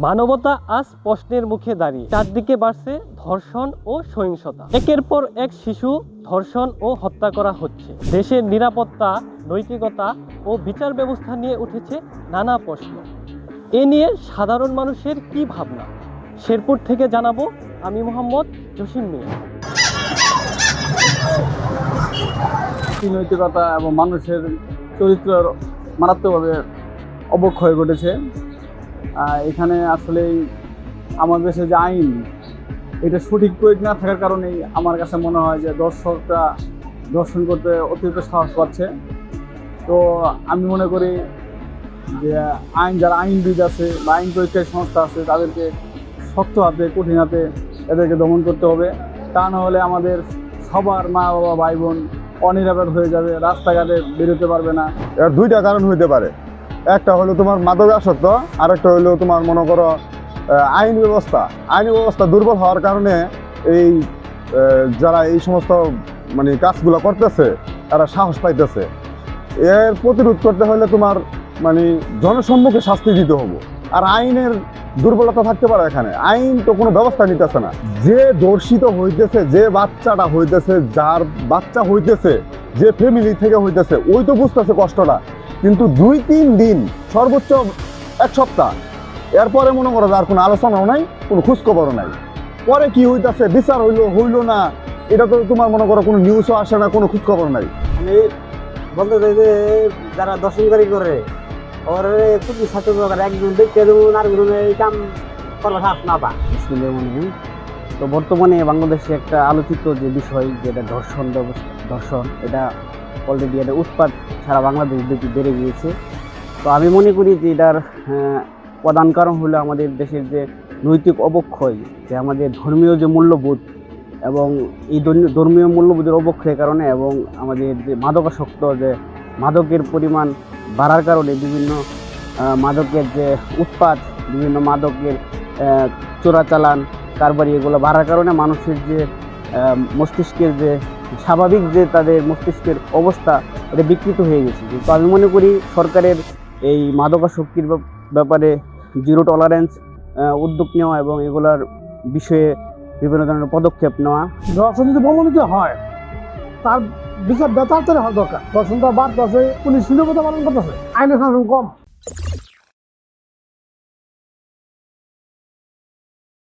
মানবতা আজ প্রশ্নের মুখে দাঁড়িয়ে, চারদিকে বাড়ছে ধর্ষণ ও সহিংসতা। একের পর এক শিশু ধর্ষণ ও হত্যা করা হচ্ছে। দেশের নিরাপত্তা, নৈতিকতা ও বিচার ব্যবস্থা নিয়ে উঠেছে নানা প্রশ্ন। এ নিয়ে সাধারণ মানুষের কি ভাবনা, শেরপুর থেকে জানাবো আমি মোহাম্মদ জসিম মিয়া। নৈতিকতা এবং মানুষের চরিত্রের মারাত্মকভাবে অবক্ষয় ঘটেছে। এখানে আসলেই আমাদের দেশে যে আইন, এটা সঠিক প্রয়োগ না থাকার কারণেই আমার কাছে মনে হয় যে দর্শকরা দর্শন করতে অতিরিক্ত সাহস পাচ্ছে। তো আমি মনে করি যে যারা আইনবিদ আছে বা আইন প্রয়োগকারী সংস্থা আছে, তাদেরকে শক্ত হাতে কঠিন হাতে এদেরকে দমন করতে হবে। তা না হলে আমাদের সবার মা বাবা ভাই বোন অনিরাপদ হয়ে যাবে, রাস্তাঘাটে বেরোতে পারবে না। এর দুইটা কারণ হইতে পারে। একটা হলো তোমার মাদকাসক্ত, আর একটা হলো তোমার মনে করো আইন ব্যবস্থা দুর্বল হওয়ার কারণে এই যারা এই সমস্ত মানে কাজগুলো করতেছে তারা সাহস পাইতেছে। এর প্রতিরোধ করতে হলে তোমার মানে জনসম্মুখে শাস্তি দিতে হবে। আর আইনের দুর্বলতা থাকতে পারে এখানে, আইন তো কোনো ব্যবস্থা নিতেছে না। যে ধর্ষিত হইতেছে, যে বাচ্চাটা হইতেছে, যার বাচ্চা হইতেছে, যে ফ্যামিলি থেকে হইতেছে, ওই তো বুঝতেছে কষ্টটা। কিন্তু 2-3 দিন, সর্বোচ্চ 1 সপ্তাহ, এরপরে মনে করো আর কোনো আলোচনাও নাই, কোনো খোঁজখবরও নাই। পরে কি হইতেছে, বিচার হইলো না, এটা তো তোমার মনে করো কোনো নিউজও আসে না, কোনো খোঁজখবর নাই। আমি বলতে চাই যে যারা দর্শনকারী করে ওর খুব ছাত্র একজন দেখতে দেবো আর এই কাম করার হাত না পা মনে। তো বর্তমানে বাংলাদেশে একটা আলোচিত যে বিষয়, যেটা ধর্ষণ, এটা অলরেডি একটা উৎপাত সারা বাংলাদেশ বেড়ে গিয়েছে। তো আমি মনে করি যে এটার প্রধান কারণ হলো আমাদের দেশের যে নৈতিক অবক্ষয়, যে আমাদের ধর্মীয় যে মূল্যবোধ, এবং এই ধর্মীয় মূল্যবোধের অবক্ষয়ের কারণে এবং আমাদের যে মাদকাসক্ত, যে মাদকের পরিমাণ বাড়ার কারণে বিভিন্ন মাদকের যে উৎপাত, বিভিন্ন মাদকের চোরাচালান কারবারি, এগুলো বাড়ার কারণে মানুষের যে মস্তিষ্কের যে স্বাভাবিক যে তাদের মস্তিষ্কের অবস্থা, এটা বিকৃত হয়ে গেছে। তো আমি মনে করি সরকারের এই মাদকাসক্তির ব্যাপারে জিরো টলারেন্স উদ্যোগ নেওয়া এবং এগুলার বিষয়ে বিভিন্ন ধরনের পদক্ষেপ নেওয়া। ধর্ষণ যদি প্রমাণিত হয়, তার বিচার তাড়াতাড়ি হওয়া দরকার। ধর্ষণটা বাড়তেছে, পুলিশ নিরাপত্তা পালন করতেছে, আইনের শাসন কম।